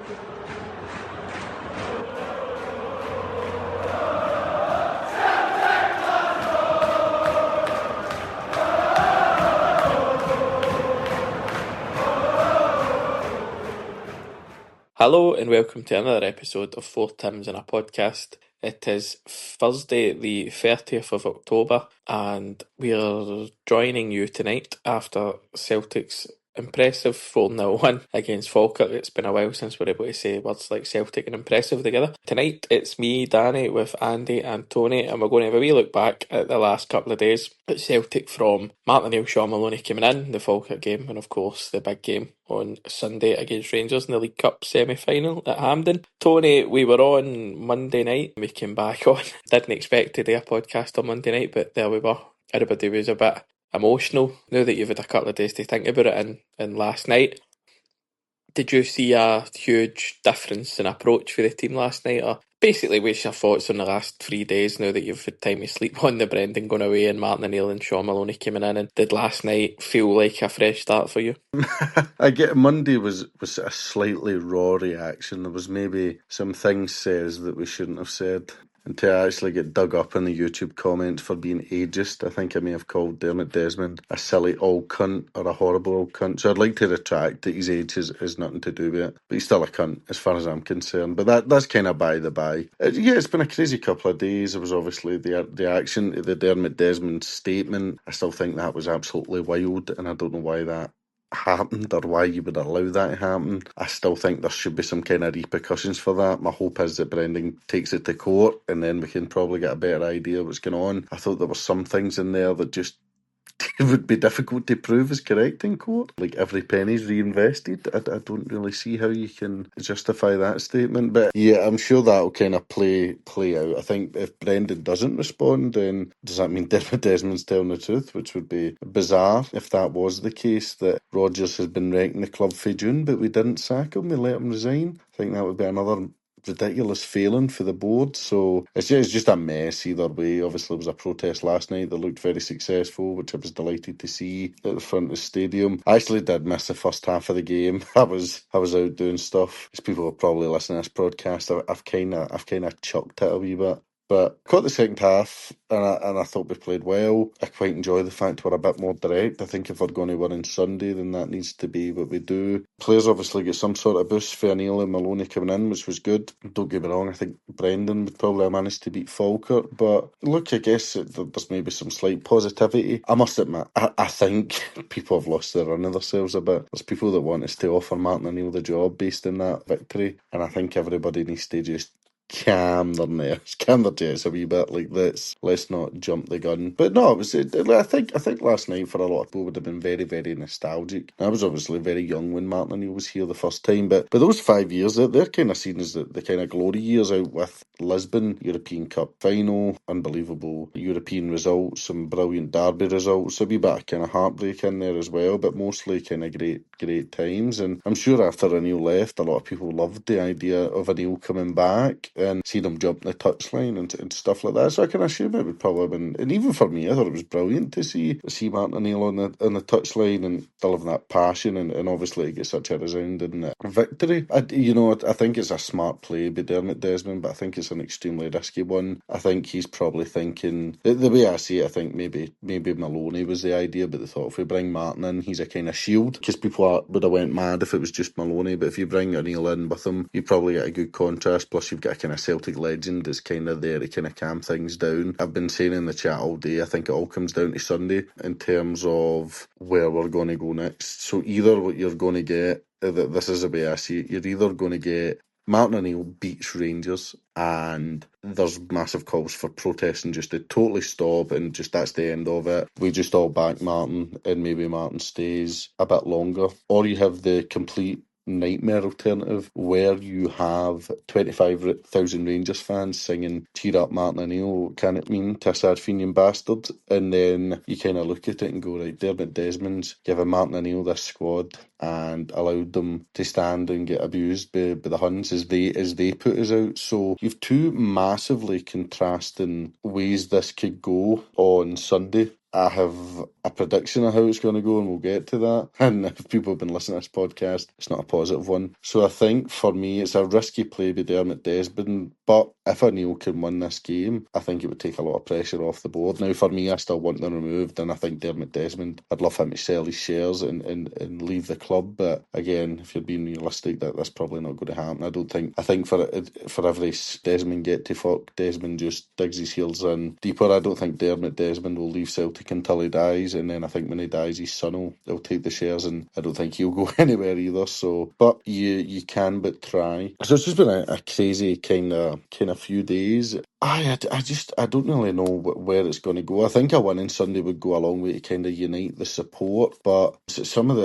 Hello and welcome to another episode of Four Tims in a Podcast. It is Thursday the 30th of October and we are joining you tonight after Celtic's impressive 4-0 win against Falkirk. It's been a while since we're able to say words like Celtic and impressive together. Tonight it's me, Danny, with Andy and Tony, and we're going to have a wee look back at the last couple of days at Celtic from Martin O'Neill, Sean Maloney coming in, the Falkirk game, and of course the big game on Sunday against Rangers in the League Cup semi-final at Hampden. Tony, we were on Monday night. We came back on. Didn't expect to do a podcast on Monday night, but there we were. Everybody was a bit emotional now that you've had a couple of days to think about it. And last night, did you see a huge difference in approach for the team last night? Or basically, what's your thoughts on the last 3 days now that you've had time to sleep on the Brendan going away and Martin O'Neill and Sean Maloney coming in? And did last night feel like a fresh start for you? I get Monday was a slightly raw reaction. There was maybe some things says that we shouldn't have said. And to actually get dug up in the YouTube comments for being ageist, I think I may have called Dermot Desmond a silly old cunt or a horrible old cunt. So I'd like to retract that his age has nothing to do with it. But he's still a cunt as far as I'm concerned. But that's kind of by the by. Yeah, it's been a crazy couple of days. There was obviously the reaction to the Dermot Desmond statement. I still think that was absolutely wild, and I don't know why that happened or why you would allow that to happen. I still think there should be some kind of repercussions for that. My hope is that Brendan takes it to court and then we can probably get a better idea of what's going on. I thought there were some things in there that just it would be difficult to prove as correct in court. Like every penny's reinvested. I don't really see how you can justify that statement. But yeah, I'm sure that'll kind of play out. I think if Brendan doesn't respond, then does that mean Dermot Desmond's telling the truth? Which would be bizarre if that was the case, that Rodgers has been wrecking the club for June, but we didn't sack him, we let him resign. I think that would be another ridiculous failing for the board. So it's just a mess either way. Obviously, there was a protest last night that looked very successful, which I was delighted to see at the front of the stadium. I actually did miss the first half of the game. I was out doing stuff. As people are probably listening to this podcast, I've kind of chucked it a wee bit. But caught the second half, and I thought we played well. I quite enjoy the fact we're a bit more direct. I think if we're going to win on Sunday, then that needs to be what we do. Players obviously get some sort of boost for O'Neill and Maloney coming in, which was good. Don't get me wrong, I think Brendan would probably have managed to beat Falkirk. But look, I guess there's maybe some slight positivity. I must admit, I think people have lost their run of themselves a bit. There's people that want us to offer Martin O'Neill the job based on that victory. And I think everybody needs to just calm their nerves, calm their jets a wee bit. Like let's not jump the gun. But no, I think last night for a lot of people would have been very, very nostalgic. I was obviously very young when Martin O'Neill was here the first time, but those 5 years, they're kind of seen as the kind of glory years out with Lisbon, European Cup final, unbelievable European results, some brilliant derby results, a wee bit of kind of heartbreak in there as well, but mostly kind of great times. And I'm sure after O'Neill left, a lot of people loved the idea of O'Neill coming back and seeing him jump the touchline and stuff like that. So I can assume it would probably have been, and even for me, I thought it was brilliant to see Martin O'Neill on the touchline and still having that passion and obviously get such a resounding victory. I think it's a smart play by Dermot Desmond, but I think it's an extremely risky one. I think he's probably thinking, the way I see it, I think maybe Maloney was the idea, but they thought if we bring Martin in, he's a kind of shield, because people would have went mad if it was just Maloney, but if you bring O'Neill in with him, you probably get a good contrast, plus you've got a kind of Celtic legend that's kind of there to kind of calm things down. I've been saying in the chat all day, I think it all comes down to Sunday in terms of where we're going to go next. So either what you're going to get, this is the way I see it, you're either going to get Martin O'Neill beats Rangers and there's massive calls for protesting just to totally stop and just that's the end of it. We just all back Martin and maybe Martin stays a bit longer. Or you have the complete nightmare alternative where you have 25,000 Rangers fans singing "Cheer Up Martin O'Neill, what can it mean to a sad Fenian bastard?" and then you kind of look at it and go, right, Dermot Desmond's given Martin O'Neill this squad and allowed them to stand and get abused by the Huns as they put us out. So you've two massively contrasting ways this could go on Sunday. I have a prediction of how it's going to go, and we'll get to that. And if people have been listening to this podcast, it's not a positive one. So I think for me, it's a risky play by Dermot Desmond. But if O'Neill can win this game, I think it would take a lot of pressure off the board. Now, for me, I still want them removed, and I think Dermot Desmond, I'd love him to sell his shares and leave the club. But again, if you're being realistic, that's probably not going to happen. I think for every Desmond get to Falk, Desmond just digs his heels in deeper. I don't think Dermot Desmond will leave Celtic until he dies, and then I think when he dies, his son will take the shares, and I don't think he'll go anywhere either. So, but you can but try. So it's just been a crazy kind of few days. I don't really know where it's going to go. I think a win on Sunday would go a long way to kind of unite the support, but some of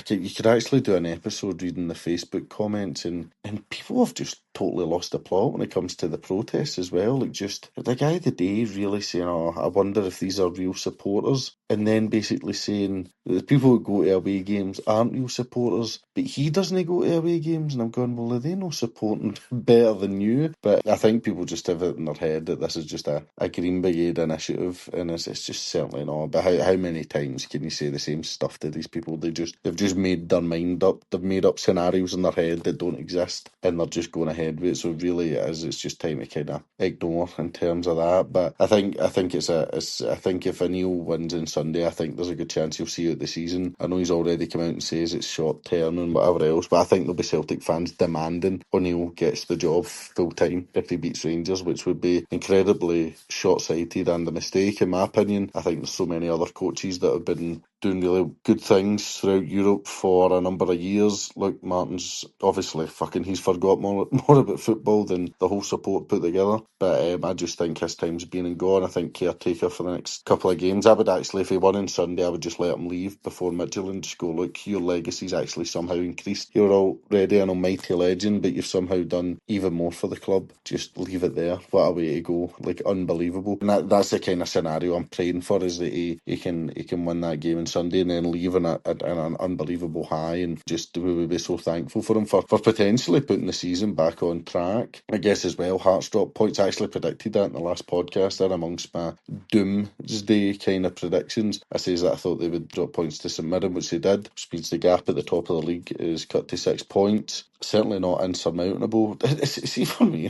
you could actually do an episode reading the Facebook comments, and people have just totally lost the plot when it comes to the protests as well. Like, just the guy of the day really saying, "Oh, I wonder if these are real supporters," and then basically saying that the people who go to away games aren't real supporters, but he doesn't go to away games. And I'm going, well, are they not supporting better than you? But I think people just have it in their head that this is just a Green Brigade initiative, and it's just certainly not. But how many times can you say the same stuff to these people? They've just made their mind up. They've made up scenarios in their head that don't exist, and they're just going ahead with it. So really, it's just time to kind of ignore in terms of that. But I think if O'Neill wins on Sunday, I think there's a good chance he'll see out the season. I know he's already come out and says it's short term and whatever else, but I think there'll be Celtic fans demanding O'Neill gets the job full time if he beats Rangers, which would be incredibly short-sighted and a mistake in my opinion. I think there's so many other coaches that have been doing really good things throughout Europe for a number of years. Luke Martin's obviously he's forgot more about football than the whole support put together. But I just think his time's been and gone. I think caretaker for the next couple of games. I would actually, if he won on Sunday, I would just let him leave before Midtjylland. Just go, look, your legacy's actually somehow increased. You're already an almighty legend, but you've somehow done even more for the club. Just leave it there. What a way to go. Like, unbelievable. And that's the kind of scenario I'm praying for, is that he can win that game on Sunday and then leave on an unbelievable high, and just we would be so thankful for him for potentially putting the season back on track. I guess as well, Hearts drop points. I actually predicted that in the last podcast. They're amongst my doomsday kind of predictions. I says that I thought they would drop points to St Mirren, which they did, which means the gap at the top of the league is cut to 6 points. Certainly not insurmountable. See, for me,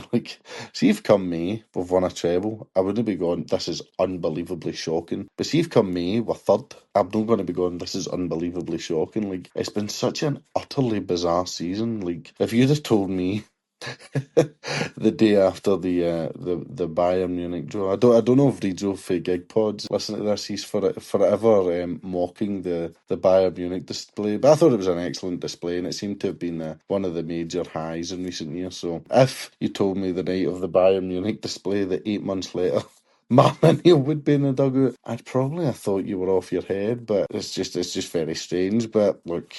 see if come May we've won a treble, I wouldn't be going, this is unbelievably shocking. But see if come May we're third, I'm not going to be going, this is unbelievably shocking. Like, it's been such an utterly bizarre season. Like, if you'd have told me the day after the Bayern Munich draw, I don't know if Rijo for Gig Pods listen to this, he's forever mocking the Bayern Munich display, but I thought it was an excellent display, and it seemed to have been one of the major highs in recent years. So if you told me the night of the Bayern Munich display that 8 months later Martin O'Neill would be in the dugout, I'd probably have thought you were off your head. But it's just very strange. But look,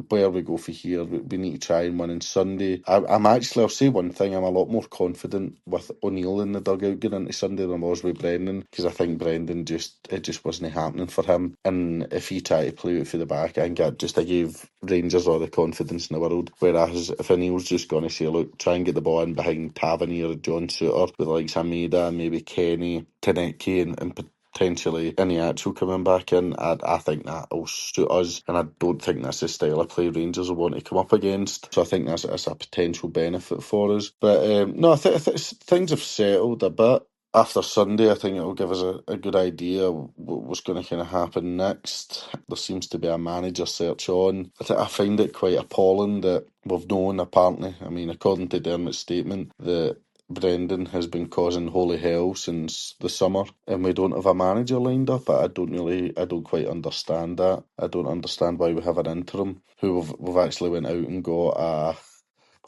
where we go for here, we need to try and win on Sunday. I'll say one thing, I'm a lot more confident with O'Neill in the dugout going into Sunday than I was with Brendan, because I think Brendan it just wasn't happening for him. And if he tried to play it for the back, I think I gave Rangers all the confidence in the world. Whereas if O'Neill's just going to say, look, try and get the ball in behind Tavernier, John Souttar, with the likes of Maida, maybe Kenny, Tanecki, and potentially Iniacho coming back in, I think that'll suit us, and I don't think that's the style of play Rangers will want to come up against. So I think that's a potential benefit for us. But no, I think things have settled a bit. After Sunday, I think it'll give us a good idea what's going to kind of happen next. There seems to be a manager search on. I find it quite appalling that we've known, apparently, I mean, according to Dermot's statement, that Brendan has been causing holy hell since the summer, and we don't have a manager lined up. I don't quite understand that. I don't understand why we have an interim who we've actually went out and got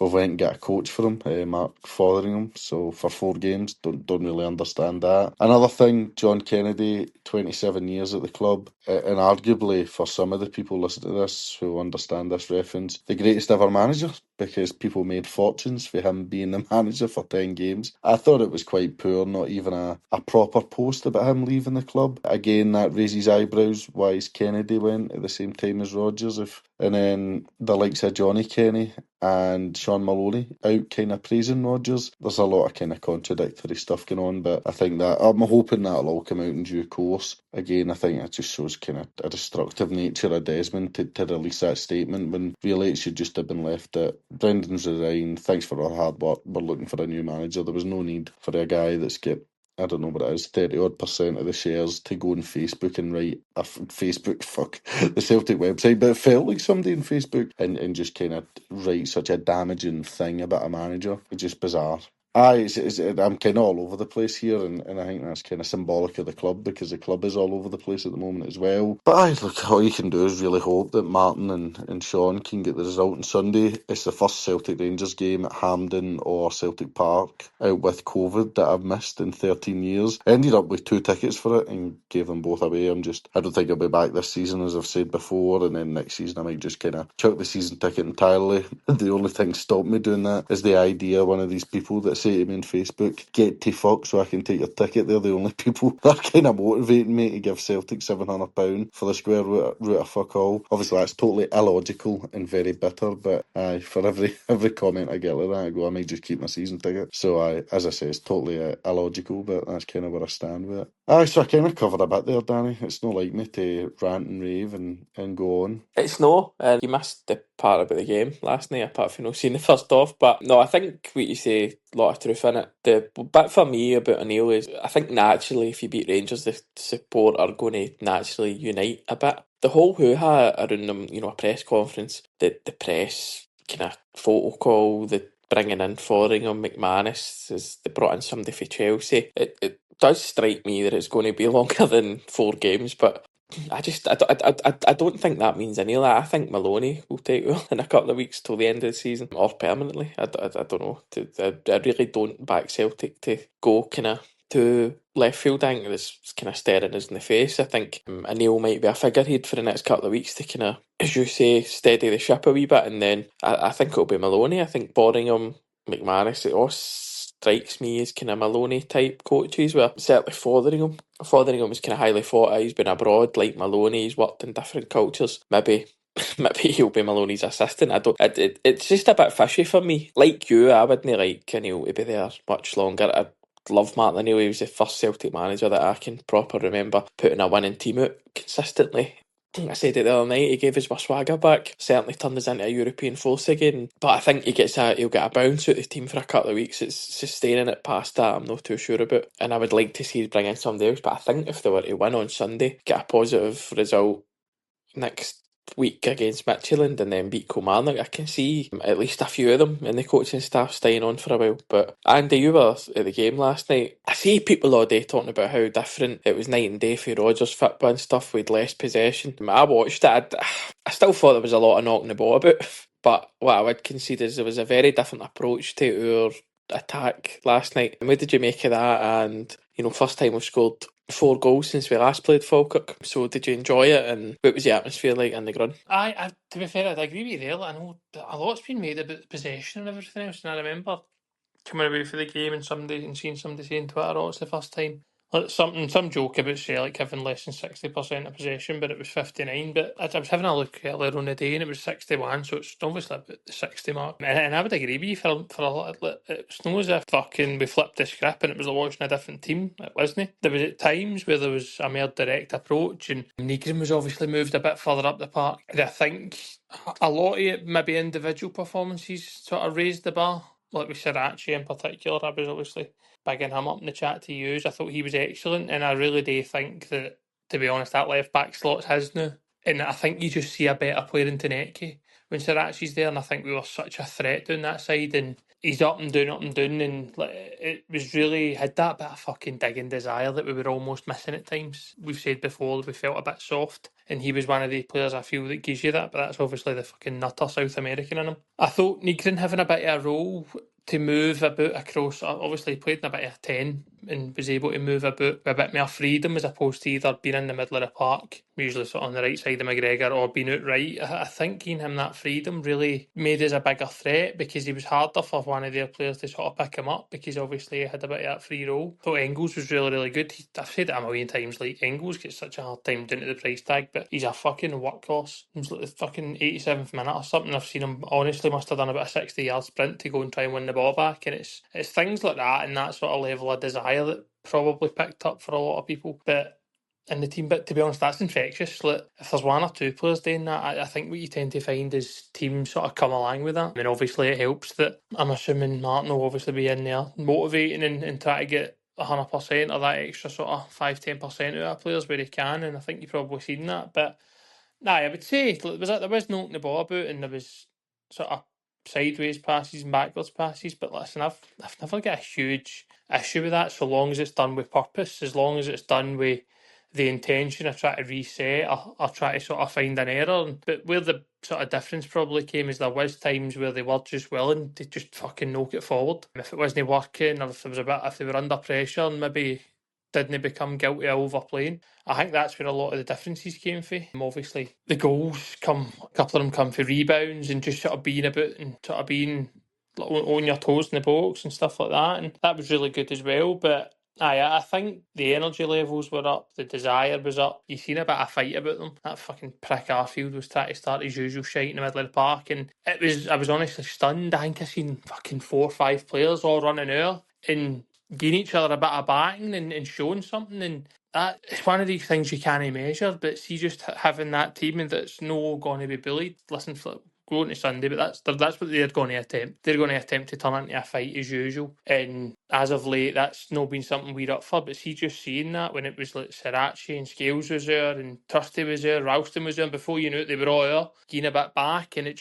we've went and got a coach for him, Mark Fotheringham. So for 4 games, don't really understand that. Another thing, John Kennedy, 27 years at the club, and arguably for some of the people listening to this who understand this reference, the greatest ever manager, because people made fortunes for him being the manager for 10 games. I thought it was quite poor, not even a proper post about him leaving the club. Again, that raises eyebrows. Why is Kennedy went at the same time as Rodgers? And then the likes of Johnny Kenny, and Sean Maloney out kind of praising Rodgers. There's a lot of kind of contradictory stuff going on, but I think that I'm hoping that'll all come out in due course. Again, I think it just shows kind of a destructive nature of Desmond to release that statement when really it should just have been left at Brendan's resigned. Thanks for our hard work. We're looking for a new manager. There was no need for a guy that's got, I don't know what it is, 30% of the shares to go on Facebook and write the Celtic website, but it felt like somebody on Facebook and just kind of write such a damaging thing about a manager. It's just bizarre. I'm kind of all over the place here, and I think that's kind of symbolic of the club because the club is all over the place at the moment as well. But look, all you can do is really hope that Martin and Sean can get the result on Sunday. It's the first Celtic Rangers game at Hampden or Celtic Park out with COVID that I've missed in 13 years. I ended up with 2 tickets for it and gave them both away. I don't think I'll be back this season, as I've said before, and then next season I might just kind of chuck the season ticket entirely. The only thing stopped me doing that is the idea one of these people that say to me on Facebook, get to fuck so I can take your ticket. They're the only people that are kind of motivating me to give Celtic £700 for the square root of fuck all. Obviously that's totally illogical and very bitter, but for every comment I get like that, I go, I might just keep my season ticket. So as I say, it's totally illogical, but that's kind of where I stand with it. So I kind of covered a bit there, Danny. It's not like me to rant and rave and go on. It's no, and you missed the part about the game last night, apart from not seeing the first off. But no, I think what you say, a lot of truth in it. The bit for me about O'Neill is, I think naturally, if you beat Rangers, the support are going to naturally unite a bit. The whole hoo-ha around them, a press conference, the press kind of photo call, the bringing in Fotheringham, McManus, as they brought in somebody for Chelsea. It does strike me that it's going to be longer than 4 games, but I don't think that means any of that. I think Maloney will take well in a couple of weeks till the end of the season, or permanently. I don't know. I really don't back Celtic to go kind of to left field. I think it's kind of staring us in the face. I think O'Neill might be a figurehead for the next couple of weeks to kind of, as you say, steady the ship a wee bit, and then I think it'll be Maloney. I think Boringham, McManus, it all strikes me as kind of Maloney type coaches, where certainly Fotheringham was kind of highly thought of. He's been abroad like Maloney. He's worked in different cultures. Maybe he'll be Maloney's assistant. It's just a bit fishy for me. Like you, I wouldn't like O'Neill to be there much longer. I love Martin O'Neill. He was the first Celtic manager that I can proper remember putting a winning team out consistently. I said it the other night, he gave us our swagger back, certainly turned us into a European force again, but I think he'll get a bounce out of the team for a couple of weeks. It's sustaining it past that, I'm not too sure about, and I would like to see us bring in somebody else, but I think if they were to win on Sunday, get a positive result next week against Midtjylland and then beat Kilmarnock, I can see at least a few of them in the coaching staff staying on for a while. But Andy, you were at the game last night. I see people all day talking about how different it was night and day for Rodgers' football and stuff with less possession. I watched it. I still thought there was a lot of knocking the ball about, but what I would concede is there was a very different approach to our attack last night. And what did you make of that? And first time we've scored 4 goals since we last played Falkirk. So did you enjoy it, and what was the atmosphere like in the ground? To be fair, I'd agree with you there. I know a lot's been made about possession and everything else, and I remember coming away for the game and seeing somebody saying Twitter, "Oh, it's the first time." Like some joke about Celtic having less than 60% of possession, but it was 59. But I was having a look earlier on the day, and it was 61, so it's obviously about the 60 mark. And I would agree with you for a lot. It's not as if fucking we flipped the script and it was watching a different team. It wasn't. There was at times where there was a more direct approach, and Negrin was obviously moved a bit further up the park. And I think a lot of it, maybe individual performances, sort of raised the bar. Like with Sriracha in particular, I was obviously bigging him up in the chat to use. I thought he was excellent, and I really do think that, to be honest, that left back slot's his now. And I think you just see a better player in Tanecki when Sriracha's there, and I think we were such a threat down that side, and he's up and down, and it was really had that bit of fucking digging desire that we were almost missing at times. We've said before that we felt a bit soft, and he was one of the players I feel that gives you that, but that's obviously the fucking nutter South American in him. I thought Negrin having a bit of a role to move about across, obviously he played in a bit of a 10, and was able to move about with a bit more freedom as opposed to either being in the middle of the park, usually sort of on the right side of McGregor, or being out right. I think giving him that freedom really made us a bigger threat because he was harder for one of their players to sort of pick him up because obviously he had a bit of that free roll. I thought Engels was really, really good. I've said it a million times, like Engels gets such a hard time down to the price tag, but he's a fucking workhorse. He was like the fucking 87th minute or something. I've seen him, honestly, must have done about a 60-yard sprint to go and try and win the ball back, and it's things like that and that sort of level of desire that probably picked up for a lot of people. But in the team, but to be honest, that's infectious. Like, if there's one or two players doing that, I think what you tend to find is teams sort of come along with that. I mean, obviously it helps that I'm assuming Martin will obviously be in there motivating and try to get 100% or that extra sort of 5-10% out of players where he can, and I think you've probably seen that. But I would say there was knocking the ball about and there was sort of sideways passes and backwards passes. But listen, I've never got a huge issue with that so long as it's done with purpose, as long as it's done with the intention of trying to reset or try to sort of find an error. But where the sort of difference probably came is there was times where they were just willing to just fucking knock it forward. If it wasn't working or if they were under pressure and maybe didn't become guilty of overplaying. I think that's where a lot of the differences came from. Obviously, the goals a couple of them come for rebounds and just sort of being about and sort of being on your toes in the box and stuff like that. And that was really good as well. But I think the energy levels were up, the desire was up. You seen a bit of fight about them. That fucking prick Arfield was trying to start his usual shite in the middle of the park, and I was honestly stunned. I think I seen fucking 4 or 5 players all running out and giving each other a bit of batting and showing something, and that it's one of these things you can't measure. But see, just having that team that's no going to be bullied. Listen, going to Sunday, but that's what they're going to attempt. They're going to attempt to turn into a fight as usual. And as of late, that's not been something we're up for. But see, just seeing that when it was like Sriracha and Scales was there and Trusty was there, Ralston was there, and before you knew it, they were all there, getting a bit back, and it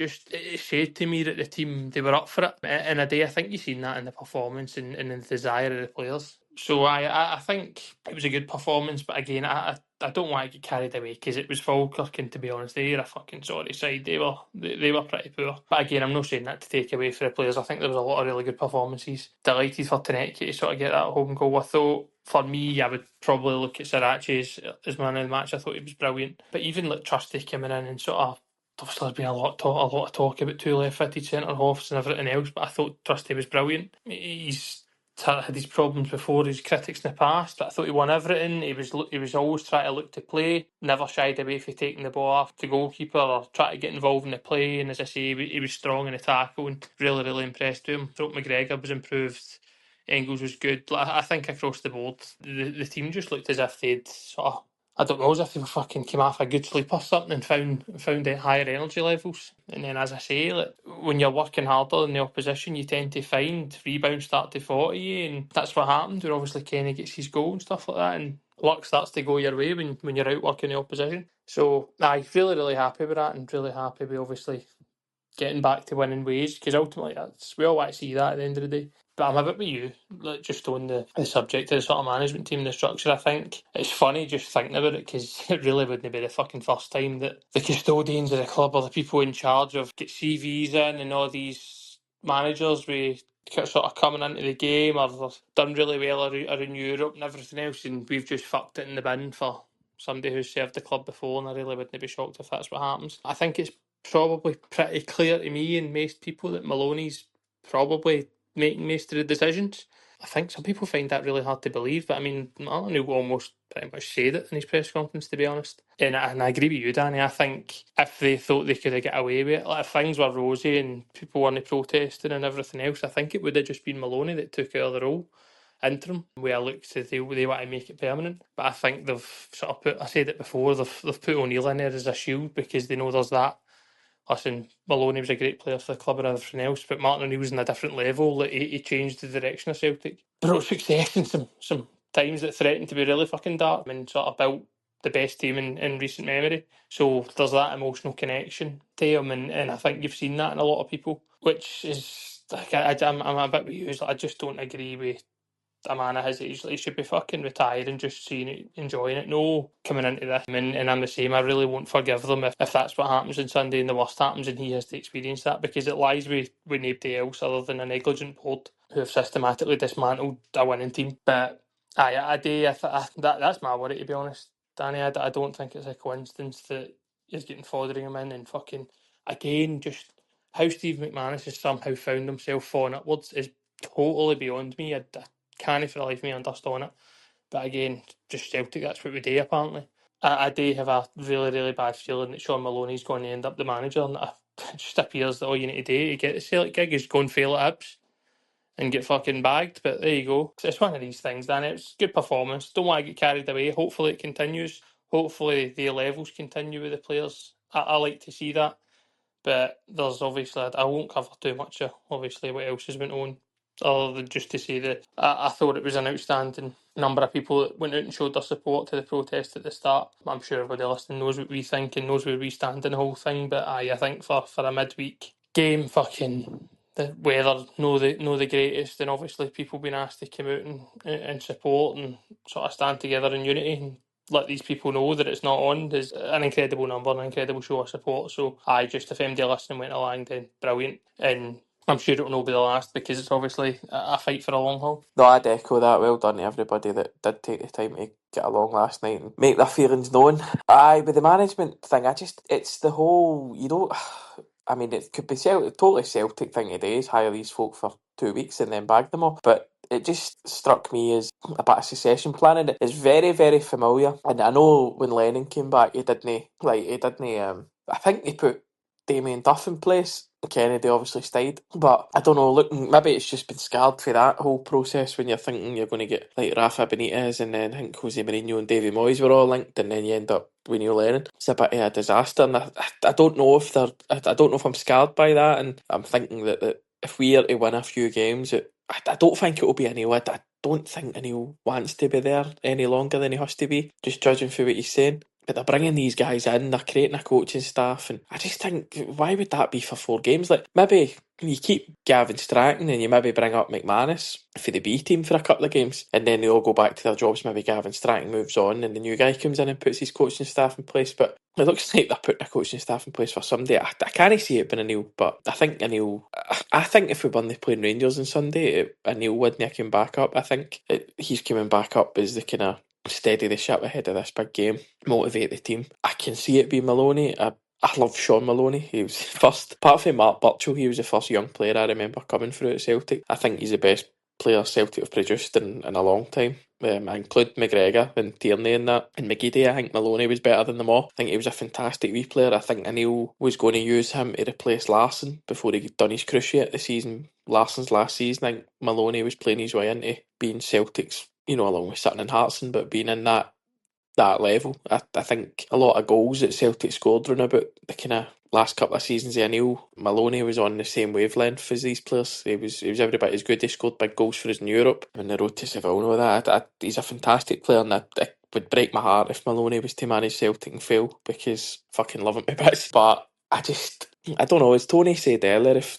said to me that the team, they were up for it. And I think you've seen that in the performance and in the desire of the players. So I think it was a good performance, but again, I don't want to get carried away because it was Falkirk, and to be honest, they were a fucking sorry side. They were pretty poor. But again, I'm not saying that to take away from the players. I think there was a lot of really good performances. Delighted for Tanecki to sort of get that home goal. I thought, for me, I would probably look at Sriracha as man of the match. I thought he was brilliant. But even like Trusty coming in and sort of, obviously there's been a lot of talk about 2 left-footed centre-halves and everything else, but I thought Trusty was brilliant. He's had his problems before, his critics in the past, but I thought he won everything. He was always trying to look to play, never shied away from taking the ball off the goalkeeper or try to get involved in the play. And as I say, he was strong in the tackle and really, really impressed with him. Thought McGregor was improved. Engels was good. I think across the board, the team just looked as if they'd sort of, I don't know, as if they were fucking came off a good sleep or something and found higher energy levels. And then, as I say, like, when you're working harder than the opposition, you tend to find rebounds start to fall to you, and that's what happened. Where obviously Kenny gets his goal and stuff like that, and luck starts to go your way when you're out working the opposition. So, I'm really, really happy with that, and really happy with obviously getting back to winning ways, because ultimately we all want to see that at the end of the day. But I'm a bit with you, like, just on the subject of the sort of management team, the structure. I think it's funny just thinking about it, because it really wouldn't be the fucking first time that the custodians of the club or the people in charge of get CVs in and all these managers with sort of coming into the game or they've done really well around Europe and everything else, and we've just fucked it in the bin for somebody who's served the club before, and I really wouldn't be shocked if that's what happens. I think it's probably pretty clear to me and most people that Maloney's probably making most of the decisions. I think some people find that really hard to believe, but I mean, Martin almost pretty much said it in his press conference, to be honest. And I agree with you, Danny. I think if they thought they could have got away with it, like if things were rosy and people weren't protesting and everything else, I think it would have just been Maloney that took over the role. Interim, where I look to they want to make it permanent, but I think they've sort of put, I said it before, they've put O'Neill in there as a shield because they know there's that. Listen, Maloney was a great player for the club and everything else, but Martin O'Neill was in a different level. Like, he changed the direction of Celtic. Brought success in some times that threatened to be really fucking dark, and sort of built the best team in recent memory. So there's that emotional connection to him, and I think you've seen that in a lot of people, which is, like, I'm a bit with you. I just don't agree with a man at his age. Like, he should be fucking retired and just seeing it, enjoying it. No coming into this. And I'm the same. I really won't forgive them if that's what happens on Sunday and the worst happens and he has to experience that, because it lies with nobody else other than a negligent board who have systematically dismantled a winning team. But Aye, I do. That's my worry, to be honest, Danny. I don't think it's a coincidence that he's getting Fotheringham in and fucking again. Just how Steve McManus has somehow found himself falling upwards is totally beyond me. I can't for the life of me understand it. But again, just Celtic. That's what we do apparently. I do have a really, really bad feeling that Sean Maloney's going to end up the manager, and it just appears that all you need to do to get the Celtic gig is go and fail at Hibs and get fucking bagged. But there you go. It's one of these things, Dan. It's good performance. Don't want to get carried away. Hopefully it continues. Hopefully the levels continue with the players. I like to see that. But there's obviously, I won't cover too much of obviously what else has been on, other than just to say that I thought it was an outstanding number of people that went out and showed their support to the protest at the start. I'm sure everybody listening knows what we think and knows where we stand in the whole thing. But I think for a midweek game, fucking the weather no the greatest, and obviously people being asked to come out and support and sort of stand together in unity and let these people know that it's not on is an incredible number, an incredible show of support. So just if MD listening went along, then brilliant. And I'm sure it will not be the last because it's obviously a fight for a long haul. No, I'd echo that. Well done to everybody that did take the time to get along last night and make their feelings known. Aye, with the management thing, it's the whole, I mean, it could be totally Celtic thing today is hire these folk for 2 weeks and then bag them all. But it just struck me as a bit of succession planning. It's very, very familiar. And I know when Lennon came back, I think they put Damien Duff in place. Kennedy obviously stayed, but I don't know. Looking, maybe it's just been scarred for that whole process when you're thinking you're going to get like Rafa Benitez and then I think Jose Mourinho and Davy Moyes were all linked, and then you end up with Neil Lennon. It's a bit of a disaster, and I don't know if I don't know if I'm scarred by that, and I'm thinking that if we are to win a few games, I don't think it will be Anil. I don't think Anil wants to be there any longer than he has to be, just judging for what he's saying. But they're bringing these guys in, they're creating a coaching staff, and I just think, why would that be for 4 games? Like, maybe you keep Gavin Stratton and you maybe bring up McManus for the B team for a couple of games, and then they all go back to their jobs. Maybe Gavin Stratton moves on and the new guy comes in and puts his coaching staff in place. But it looks like they're putting a coaching staff in place for somebody. I can't see it being Anil, but I think if we won the playing Rangers on Sunday, Anil wouldn't come back up. I think he's coming back up as the kind of steady the ship ahead of this big game, motivate the team. I can see it being Maloney. I love Sean Maloney. He was first, apart from Mark Burchill, he was the first young player I remember coming through at Celtic. I think he's the best player Celtic have produced in a long time. I include McGregor and Tierney in that. In McGeady, I think Maloney was better than them all. I think he was a fantastic wee player. I think Anil was going to use him to replace Larsson before he'd done his cruciate the season. Larson's last season, I think Maloney was playing his way into being Celtic's, along with Sutton and Hartson, but being in that level. I think a lot of goals that Celtic scored around about the kind of last couple of seasons of Anil, Maloney was on the same wavelength as these players. He was every bit as good. He scored big goals for us in Europe on the road to Seville and all that. He's a fantastic player, and it would break my heart if Maloney was to manage Celtic and fail, because I fucking love him to bits. But I don't know, as Tony said earlier, if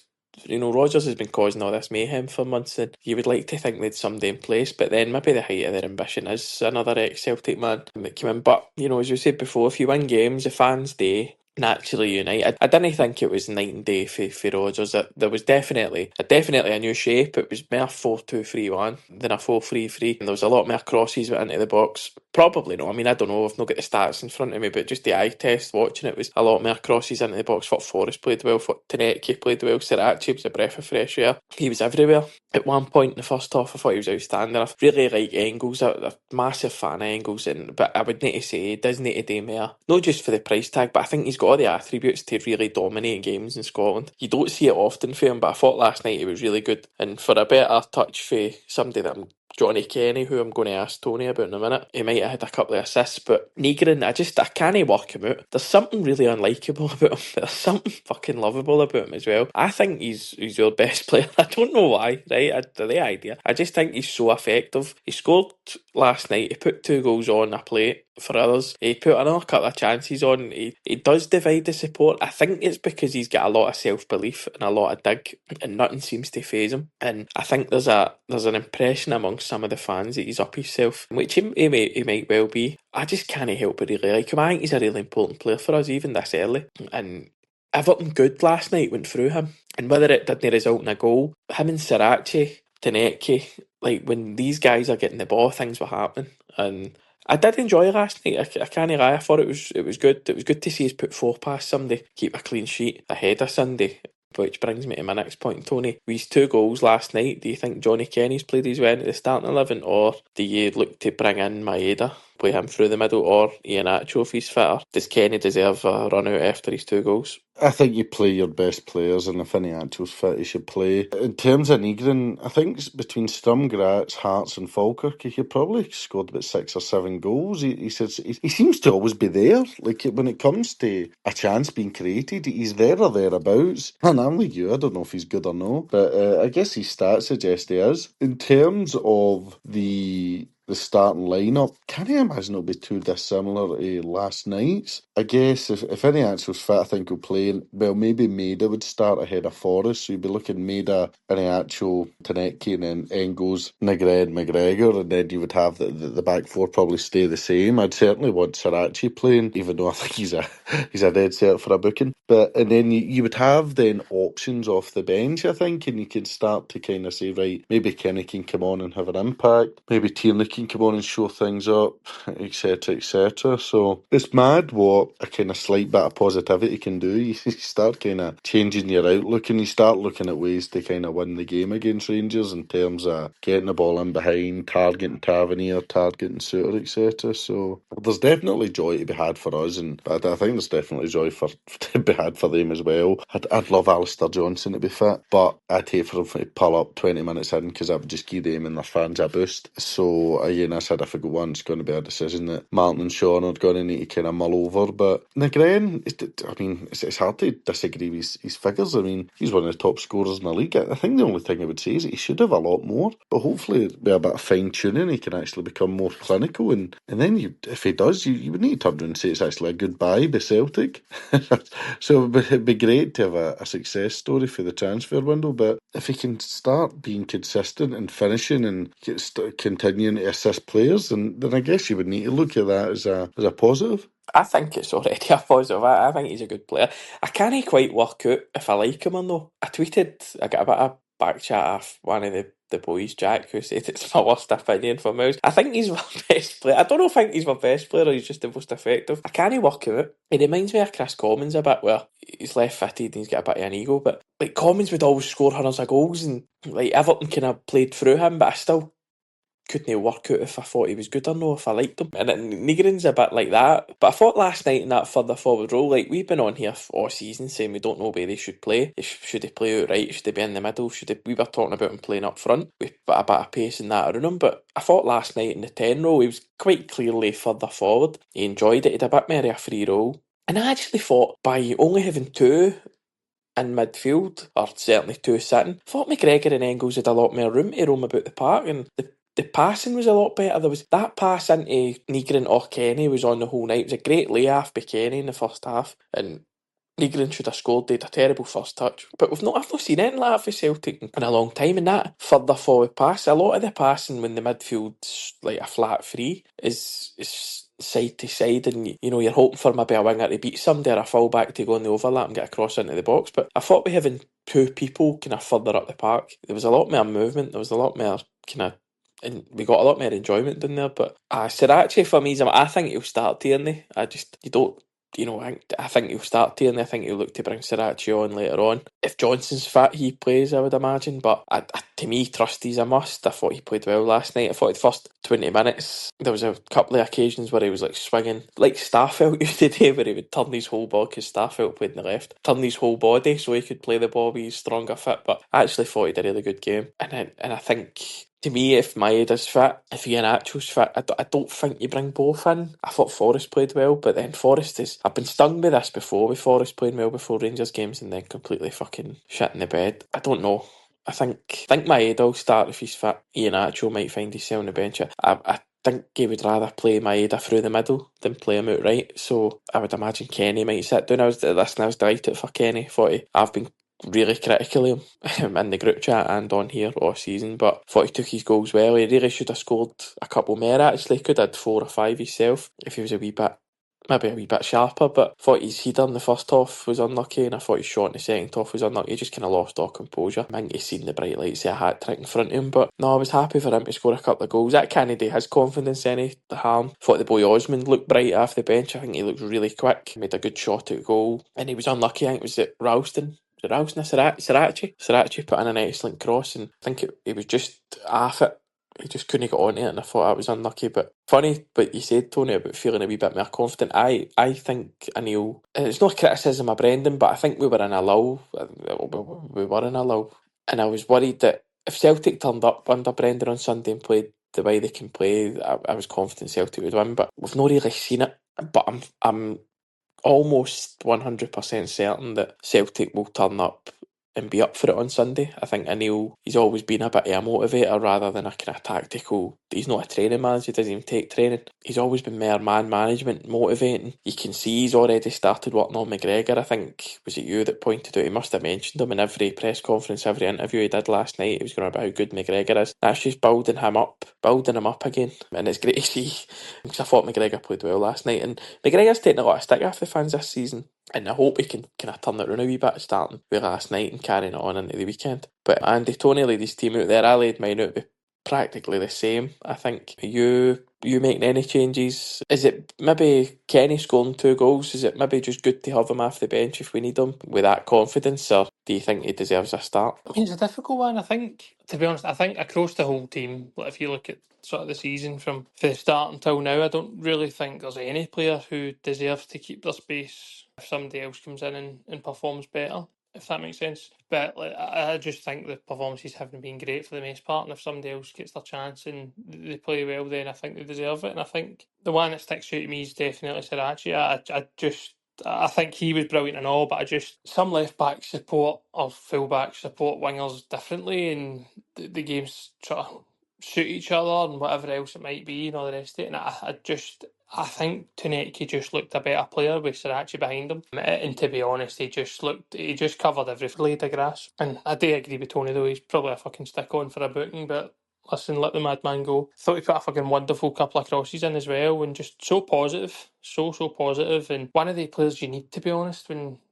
Rodgers has been causing all this mayhem for months, and you would like to think they'd somebody in place, but then maybe the height of their ambition is another ex-Celtic man that came in. But, as you said before, if you win games, the fans do naturally unite. I didn't think it was night and day for Rodgers. There was definitely a new shape. It was more 4-2-3-1 than a 4-3-3, and there was a lot more crosses went into the box. Probably no. I mean, I don't know. I've not got the stats in front of me, but just the eye test watching it was a lot more crosses into the box. What Forrest played well, what Tanecki played well, Sriracha was a breath of fresh air. He was everywhere. At one point in the first half, I thought he was outstanding. I really like Engels. I'm a massive fan of Engels, but I would need to say he does need to do more. Not just for the price tag, but I think he's got all the attributes to really dominate games in Scotland. You don't see it often for him, but I thought last night he was really good. And for a better touch for somebody that Johnny Kenny, who I'm going to ask Tony about in a minute, he might have had a couple of assists, but Negrin, I can't work him out. There's something really unlikable about him, but there's something fucking lovable about him as well. I think he's your best player. I don't know why, right? The idea. I just think he's so effective. He scored last night. He put 2 goals on a plate for others. He put another couple of chances on. He does divide the support. I think it's because he's got a lot of self-belief and a lot of dig, and nothing seems to faze him. And I think there's an impression amongst some of the fans that he's up himself, which he might well be. I just can't help but really like him. I think he's a really important player for us, even this early. And Everton good last night went through him, and whether it didn't result in a goal, him and Sriracha, Tanecki, like when these guys are getting the ball, things were happening, and I did enjoy last night. I can't lie. I thought it was good. It was good to see us put 4 past somebody, keep a clean sheet ahead of Sunday. Which brings me to my next point, Tony. These 2 goals last night, do you think Johnny Kenny's played his way into the starting 11, or do you look to bring in Maeda, play him through the middle, or Ian Acho if he's fitter? Does Kenny deserve a run out after his 2 goals? I think you play your best players, and if any Anto's fit, he should play. In terms of Negrin, I think between Sturm Graz, Hearts, and Falkirk, he could probably scored about 6 or 7 goals. He seems to always be there. Like when it comes to a chance being created, he's there or thereabouts. And I'm like you, I don't know if he's good or no, but I guess his stats suggest he is. In terms of the starting lineup, can't imagine it'll be too dissimilar to last night's. I guess if any Anto's fit, I think he'll play. Well, maybe Maeda would start ahead of Forrest, so you'd be looking Maeda, Iniacho, Tanecki, and then Engels, Negred, McGregor, and then you would have the back four probably stay the same. I'd certainly want Sirachi playing, even though I think he's a dead set for a booking. And then you would have then options off the bench, I think, and you can start to kind of say, right, maybe Kenny can come on and have an impact, maybe Tierney can come on and show things up, etc., etc. So it's mad what a kind of slight bit of positivity can do. You start kind of changing your outlook, and you start looking at ways to kind of win the game against Rangers in terms of getting the ball in behind, targeting Tavernier, targeting Suter, etc. So there's definitely joy to be had for us, and I think there's definitely joy to be had for them as well. I'd love Alistair Johnson to be fit, but I'd hate for him to pull up 20 minutes in, because that would just give them and their fans a boost. So again, that's a difficult one. It's going to be a decision that Martin and Sean are going to need to kind of mull over. But Negren, it's hard to disagree with his figures. I mean, he's one of the top scorers in the league. I think the only thing I would say is that he should have a lot more, but hopefully with a bit of fine tuning he can actually become more clinical, and then if he does, you would need to turn around and say it's actually a goodbye by Celtic. So it'd be great to have a success story for the transfer window, but if he can start being consistent and finishing and continuing to assist players, then I guess you would need to look at that as a positive. I think it's already a positive. I think he's a good player. I can't quite work out if I like him or no. I got a bit of back chat off one of the boys, Jack, who said it's my worst opinion for Mouse. I think he's my best player. I don't think he's my best player, or he's just the most effective. I can't work him out. He reminds me of Chris Commons a bit, where he's left-footed and he's got a bit of an ego, but like Commons would always score hundreds of goals, and like Everton kind of played through him, but I still couldn't work out if I thought he was good or no, if I liked him. And Negrin's a bit like that. But I thought last night in that further forward role, like we've been on here all season saying we don't know where they should play. Should they play out right? Should they be in the middle? We were talking about him playing up front with a bit of pace and that around him. But I thought last night in the 10 role, he was quite clearly further forward. He enjoyed it. He had a bit more of a free role. And I actually thought by only having 2 in midfield, or certainly 2 sitting, I thought McGregor and Engels had a lot more room to roam about the park, and the passing was a lot better. There was that pass into Negrin or Kenny was on the whole night. It was a great layoff by Kenny in the first half, and Negrin should have scored. They had a terrible first touch, but I've not seen anything like that for Celtic in a long time. And that further forward pass, a lot of the passing when the midfield's like a flat free is side to side, and you're hoping for maybe a winger to beat somebody or a fullback to go on the overlap and get across into the box. But I thought by having 2 people kind of further up the park, there was a lot more movement. There was a lot more kind of. And we got a lot more enjoyment down there. But Sirachi for me, I think he'll start Tierney. I think he'll start Tierney. I think he'll look to bring Sirachi on later on. If Johnson's fit, he plays, I would imagine. But to me, Trusty's a must. I thought he played well last night. I thought the first 20 minutes, there was a couple of occasions where he was like swinging, like Starfelt used to do, where he would turn his whole body, because Starfelt played in the left, turn his whole body so he could play the ball with his stronger foot. But I actually thought he did a really good game. And I think, to me, if Maeda's fit, if Ian Acho's fit, I don't think you bring both in. I thought Forrest played well, but then Forrest I've been stung by this before, with Forrest playing well before Rangers games and then completely fucking shit in the bed. I don't know. I think Maeda will start if he's fit. Ian Acho might find himself on the bench. I think he would rather play Maeda through the middle than play him outright. So I would imagine Kenny might sit down. I was delighted for Kenny. I've been really critical of him in the group chat and on here all season, but thought he took his goals well. He really should have scored a couple more actually. Could have had 4 or 5 himself if he was a wee bit maybe a wee bit sharper, but I thought his header in the first half was unlucky, and I thought his shot in the second half was unlucky. He just kind of lost all composure. I think he's seen the bright lights of a hat-trick in front of him, but no, I was happy for him to score a couple of goals. That kind of day his confidence any the harm. Thought the boy Osmond looked bright off the bench. I think he looked really quick, made a good shot at goal, and he was unlucky. I think it was at Ralston. Srirachi put in an excellent cross, and I think he was just off it. He just couldn't get on it, and I thought that was unlucky. But funny, but you said, Tony, about feeling a wee bit more confident. I think Neil. It's not criticism of Brendan, but I think we were in a lull. We were in a lull, and I was worried that if Celtic turned up under Brendan on Sunday and played the way they can play, I was confident Celtic would win. But we've not really seen it. But I'm almost 100% certain that Celtic will turn up and be up for it on Sunday. I think Neil, he's always been a bit of a motivator rather than a kind of tactical. He's not a training manager, he doesn't even take training. He's always been more man management, motivating. You can see he's already started working on McGregor. I think, was it you that pointed out, he must have mentioned him in every press conference, every interview he did last night. He was going on about how good McGregor is. That's just building him up again. And it's great to see, because I thought McGregor played well last night. And McGregor's taking a lot of stick off the fans this season. And I hope he can kind of turn it around a wee bit, starting with last night and carrying it on into the weekend. But Andy, Tony laid his team out there. I laid mine out to be practically the same. I think you making any changes? Is it maybe Kenny scoring 2 goals? Is it maybe just good to have him off the bench if we need him with that confidence, or do you think he deserves a start? I mean, it's a difficult one. I think, to be honest, I think across the whole team, like if you look at sort of the season from the start until now, I don't really think there's any player who deserves to keep their space if somebody else comes in and performs better, if that makes sense. But like, I just think the performances haven't been great for the most part, and if somebody else gets their chance and they play well, then I think they deserve it. And I think the one that sticks out to me is definitely Srirachi. I think he was brilliant and all, but some left back support or full back support wingers differently, and the games sort of suit each other and whatever else it might be and all the rest of it. And I think Tuneki just looked a better player with Srirachi behind him. And to be honest, he just covered every blade of grass. And I do agree with Tony though, he's probably a fucking stick on for a booking, but listen, let the madman go. Thought he put a fucking wonderful couple of crosses in as well, and just so positive, so positive, and one of the players you need, to be honest,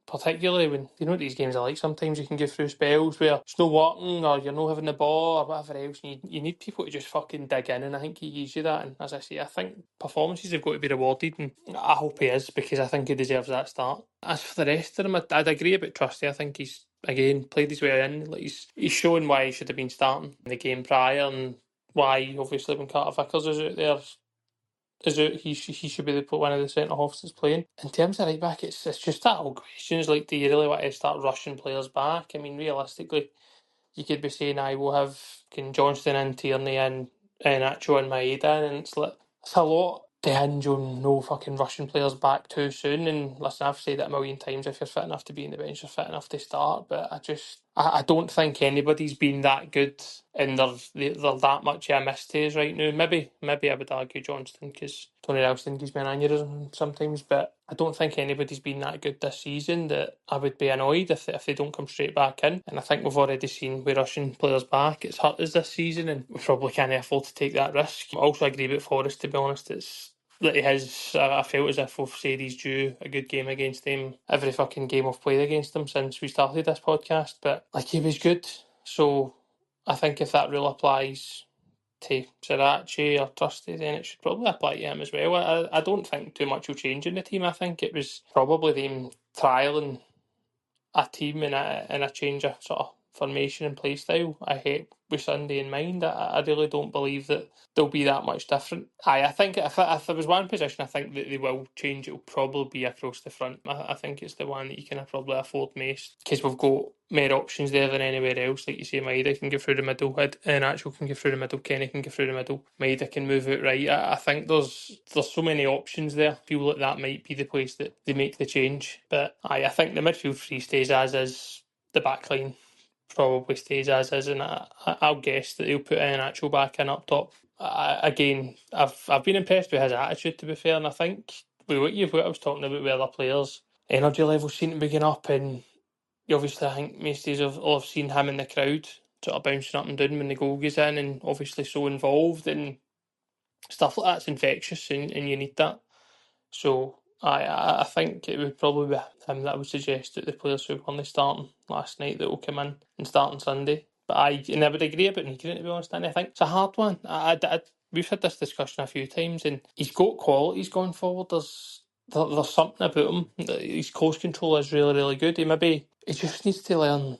particularly when you know what these games are like. Sometimes you can go through spells where it's not working or you're not having the ball or whatever else, and you need people to just fucking dig in, and I think he gives you that. And as I say, I think performances have got to be rewarded, and I hope he is, because I think he deserves that start. As for the rest of them, I'd agree about Trusty. I think he's again played his way in. Like he's shown why he should have been starting in the game prior, and why obviously when Carter Vickers is out there, he should be one of the centre halves that's playing. In terms of right back, it's just that old question. It's like, do you really want to start rushing players back? I mean, realistically, you could be saying I will have Johnston and Tierney and Nacho and Maeda, and it's a lot to hinge on no fucking rushing players back too soon. And listen, I've said it a million times, if you're fit enough to be in the bench, you're fit enough to start. But I don't think anybody's been that good, and they're that much of a miss to us right now. Maybe I would argue Johnston, because Tony Ralston gives me an aneurysm sometimes, but I don't think anybody's been that good this season that I would be annoyed if they don't come straight back in. And I think we've already seen we're rushing players back. It's hurt us this season, and we probably can't afford to take that risk. I also agree with Forrest, to be honest. It's that he has. I felt as if we've said he's due a good game against them every fucking game we've played against them since we started this podcast. But like, he was good, so I think if that rule applies to Srirachi or Trusty, then it should probably apply to him as well. I don't think too much will change in the team. I think it was probably them trialling a team and a change of sort of formation and play style. I hate with Sunday in mind. I really don't believe that they'll be that much different. I think if there was one position I think that they will change, it'll probably be across the front. I think it's the one that you can probably afford most, because we've got more options there than anywhere else. Like you say, Maeda can go through the middle, Nacho can go through the middle, Kenny can go through the middle, Maeda can move out right. I think there's so many options there. I feel like that might be the place that they make the change. But I think the midfield three stays as is. The back line probably stays as is, and I'll guess that he'll put Nacho back in up top. Again, I've been impressed with his attitude, to be fair, and I think with what I was talking about with other players, energy levels seem to be going up, and obviously I think most of us have seen him in the crowd sort of bouncing up and down when the goal goes in, and obviously so involved, and stuff like that's infectious, and you need that. So I think it would probably be him that I would suggest that the players who were only starting last night that will come in and start on Sunday. But and I would agree about Negrin, to be honest, and I think it's a hard one. We've had this discussion a few times, and he's got qualities going forward. There's something about him. His course control is really, really good. He just needs to learn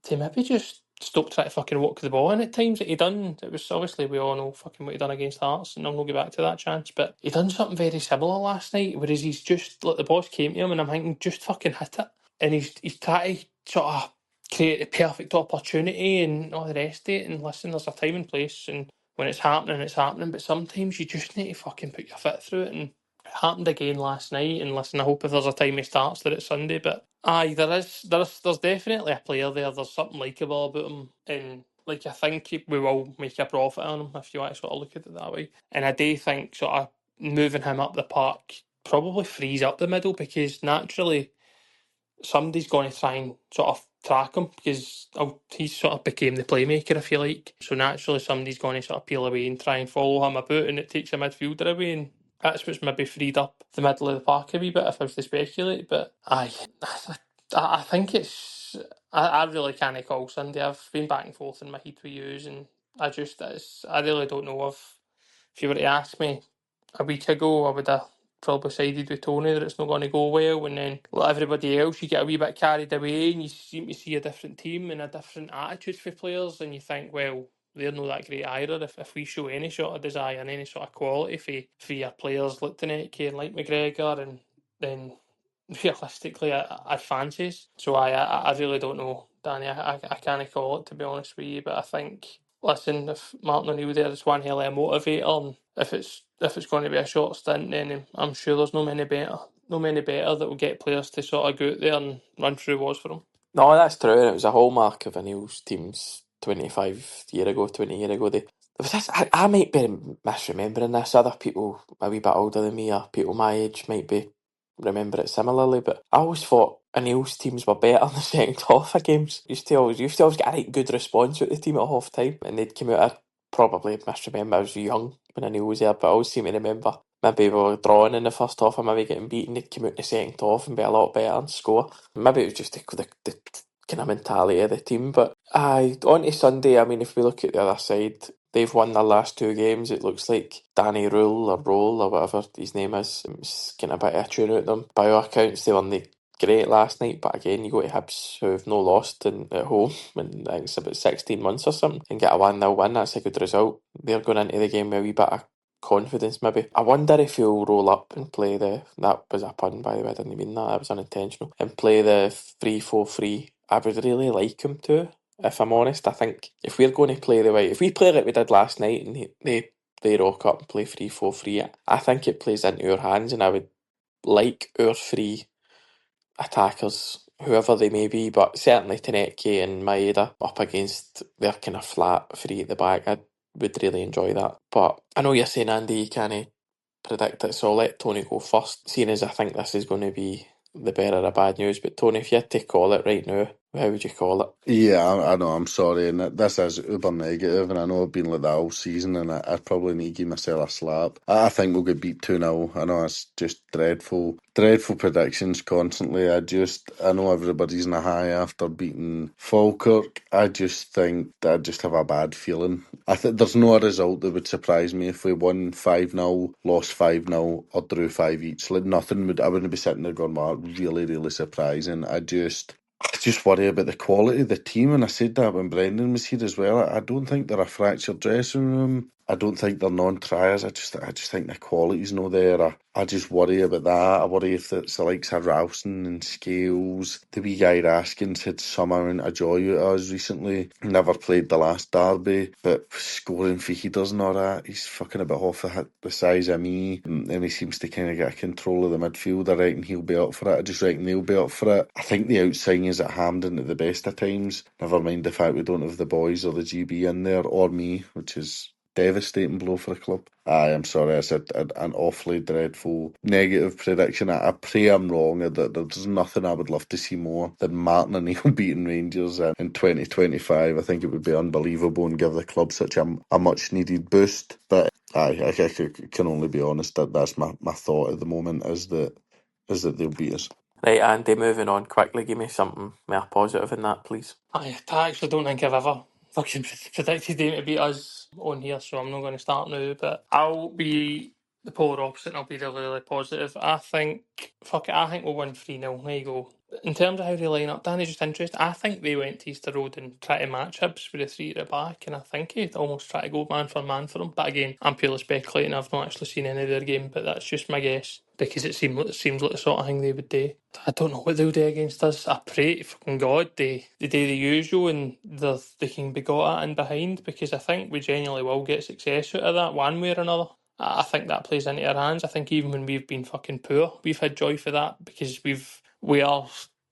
to maybe just stop trying to fucking walk the ball in at times that he done. It was obviously, we all know fucking what he done against Hearts, and I'll not go back to that chance, but he done something very similar last night, whereas he's just like the boss came to him and I'm thinking just fucking hit it, and he's trying to sort of create the perfect opportunity and all the rest of it. And listen, there's a time and place, and when it's happening, but sometimes you just need to fucking put your foot through it, and it happened again last night. And listen, I hope if there's a time he starts that it's Sunday, but aye, there's definitely a player there. There's something likeable about him, and like I think we will make a profit on him if you want to sort of look at it that way. And I do think sort of moving him up the park probably frees up the middle, because naturally somebody's going to try and sort of track him, because he's sort of became the playmaker, if you like. So naturally somebody's going to sort of peel away and try and follow him about, and it takes a midfielder away, and that's what's maybe freed up the middle of the park a wee bit, if I was to speculate. But I think it's... I really can't call Sunday. I've been back and forth in my head with yous, and I really don't know if you were to ask me a week ago, I would have probably sided with Tony that it's not going to go well, and then like everybody else, you get a wee bit carried away and you seem to see a different team and a different attitude for players, and you think, well, they're not that great either. If we show any sort of desire and any sort of quality for your players like Danny and like McGregor, and then realistically I'd fancy us. So I really don't know, Danny. I can't call it, to be honest with you, but I think, listen, if Martin O'Neill there is one hell of a motivator, and if it's going to be a short stint, then I'm sure there's no many better that will get players to sort of go out there and run through walls for them. No, that's true. And it was a hallmark of O'Neill's teams 20 years ago. There was this, I might be misremembering this. Other people a wee bit older than me, or people my age, might be remember it similarly. But I always thought O'Neill's teams were better in the second half of games. Used to always get a right good response with the team at half time, and they'd come out. I probably misremember. I was young when O'Neill was there, but I always seem to remember maybe we were drawing in the first half and maybe getting beaten. They'd come out in the second half and be a lot better and score. Maybe it was just the kind of mentality of the team. But aye, on to Sunday, I mean, if we look at the other side, they've won their last two games. It looks like Danny Röhl or whatever his name is, it's kind of a bit of a tune out them. By all accounts, they weren't great last night, but again, you go to Hibs, who have no lost at home in, I think it's about 16 months or something, and get a 1-0 win. That's a good result. They're going into the game with a wee bit of confidence, maybe. I wonder if he'll roll up and play that was a pun, by the way, I didn't mean that was unintentional, and play the 3-4-3. I would really like him to, if I'm honest. I think if we're going to play if we play like we did last night and they rock up and play 3-4-3, I think it plays into our hands, and I would like our three attackers, whoever they may be, but certainly Taneke and Maeda up against their kind of flat three at the back. I would really enjoy that. But I know you're saying, Andy, you can't predict it, so I'll let Tony go first, seeing as I think this is going to be the bearer of bad news. But Tony, if you had to call it right now, how would you call it? Yeah, I know, I'm sorry, and this is uber negative, and I know I've been like that all season, and I probably need to give myself a slap. I think we'll get beat 2-0. I know it's just dreadful predictions constantly. I know everybody's in a high after beating Falkirk. I just think that I just have a bad feeling. I think there's no result that would surprise me if we won 5-0, lost 5-0, or drew 5 each. Like I wouldn't be sitting there going, wow, really, really surprising. I just worry about the quality of the team, and I said that when Brendan was here as well. I don't think they're a fractured dressing room. I don't think they're non-triers. I just think the quality's not there. I just worry about that. I worry if it's the likes of Ralston and Scales. The wee guy Raskins had some amount of joy out of us recently. Never played the last derby, but scoring for headers and all that. He's fucking about half the size of me, and he seems to kind of get control of the midfield. I reckon he'll be up for it. I just reckon they'll be up for it. I think the outside is at Hampden at the best of times. Never mind the fact we don't have the boys or the GB in there, or me, which is devastating blow for the club. I'm sorry, I said an awfully dreadful negative prediction. I pray I'm wrong. There's nothing I would love to see more than Martin O'Neill beating Rangers in 2025. I think it would be unbelievable and give the club such a much needed boost. But I can only be honest, that's my thought at the moment, is that is that they'll beat us. Right, Andy, moving on quickly. Give me something more positive in that, please. I actually don't think I've ever fucking predicted them to beat us on here, so I'm not going to start now. But I'll be the polar opposite and I'll be really, really positive. I think we'll win 3-0. There you go. In terms of how they line up, Danny's just interested. I think they went to Easter Road and tried to match Hibs with a 3 at the back, and I think he'd almost try to go man for them. But again, I'm purely speculating. I've not actually seen any of their game, but that's just my guess because it seems like the sort of thing they would do. I don't know what they'll do against us. I pray to fucking God they do the usual and they can be got at and behind, because I think we genuinely will get success out of that one way or another. I think that plays into our hands. I think even when we've been fucking poor, we've had joy for that because we are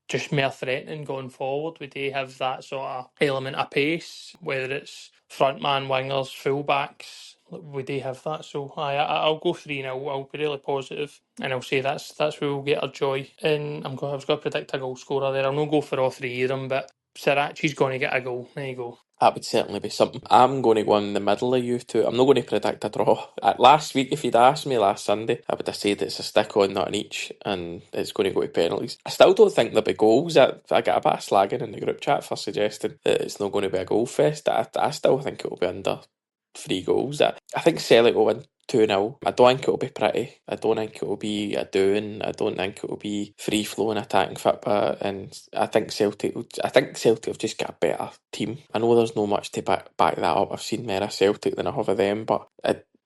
just more threatening going forward. We do have that sort of element of pace, whether it's frontman, wingers, fullbacks. We do have that, so I'll go 3-0. I'll be really positive, and I'll say that's where we'll get our joy. And I was going to predict a goal scorer there. I'll not go for all three of them, but Sirachi's going to get a goal. There you go. That would certainly be something. I'm going to go in the middle of you two. I'm not going to predict a draw. Last week, if you'd asked me last Sunday, I would have said it's a stick on, not an each, and it's going to go to penalties. I still don't think there'll be goals. I got a bit of slagging in the group chat for suggesting that it's not going to be a goal fest. I still think it will be under 3 goals. I think Celtic will win 2-0. I don't think it'll be pretty. I don't think it'll be a doing. I don't think it'll be free flowing attacking football. And I think Celtic have just got a better team. I know there's no much to back that up. I've seen more of Celtic than I have of them, but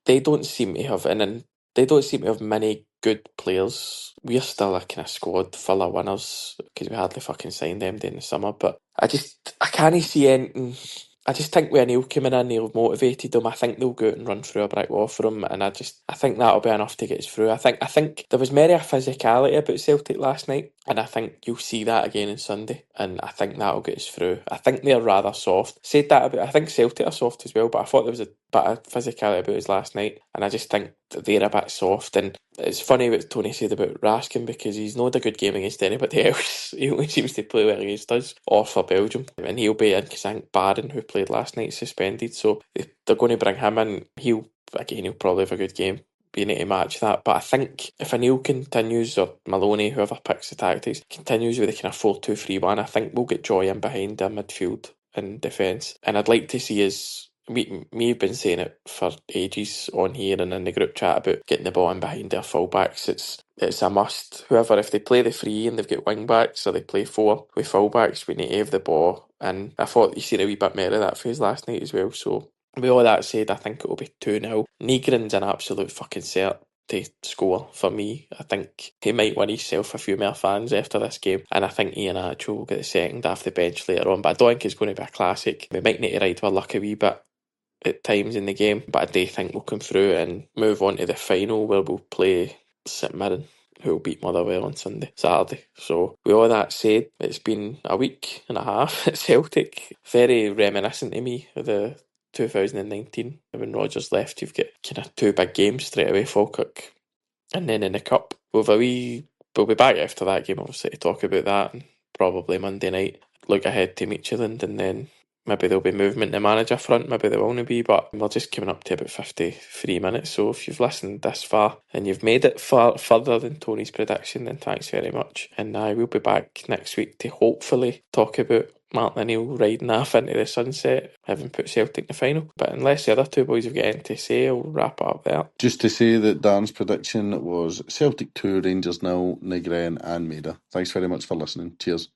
they don't seem to have many good players. We're still a kind of squad full of winners because we hardly fucking signed them during the summer. But I can't see anything. I just think with Neil coming in, he'll have motivated them. I think they'll go out and run through a brick wall for him, and I think that'll be enough to get us through. I think there was maybe a physicality about Celtic last night, and I think you'll see that again on Sunday, and I think that'll get us through. I think they're rather soft. Said that about, I think Celtic are soft as well, but I thought there was a bit of physicality about us last night, and I just think that they're a bit soft. And it's funny what Tony said about Raskin, because he's not a good game against anybody else. He only seems to play well against us or for Belgium, and he'll be in because I think Barron, who played last night, suspended, so they're going to bring him in. He'll probably have a good game, being able to match that. But I think if O'Neill continues, or Maloney, whoever picks the tactics, continues with the kind of 4-2-3-1, I think we'll get joy in behind their midfield and defence. And I'd like to see us. We've been saying it for ages on here and in the group chat about getting the ball in behind their fullbacks. It's a must. Whoever, if they play the 3 and they've got wing backs, or they play 4 with fullbacks, we need to have the ball. And I thought you seen a wee bit more of that phase last night as well. So with all that said, I think it will be 2-0. Nygren's an absolute fucking cert to score for me. I think he might win himself a few more fans after this game, and I think Ian Acho will get the second off the bench later on, but I don't think it's going to be a classic. We might need to ride our luck a wee bit at times in the game, but I do think we'll come through and move on to the final, where we'll play St Mirren, who will beat Motherwell on Saturday. So with all that said, it's been a week and a half at Celtic. Very reminiscent to me of the 2019 when Rodgers left. You've got kind of 2 big games straight away, Falkirk and then in the cup. We'll be back after that game obviously to talk about that, and probably Monday night look ahead to Midtjylland, and then maybe there'll be movement in the manager front, maybe there won't be, but we're just coming up to about 53 minutes. So if you've listened this far and you've made it far further than Tony's prediction, then thanks very much. And I will be back next week to hopefully talk about Martin O'Neill riding off into the sunset, having put Celtic in the final. But unless the other 2 boys have got anything to say, I'll wrap it up there. Just to say that Dan's prediction was Celtic 2, Rangers 0, Nygren and Maida. Thanks very much for listening. Cheers.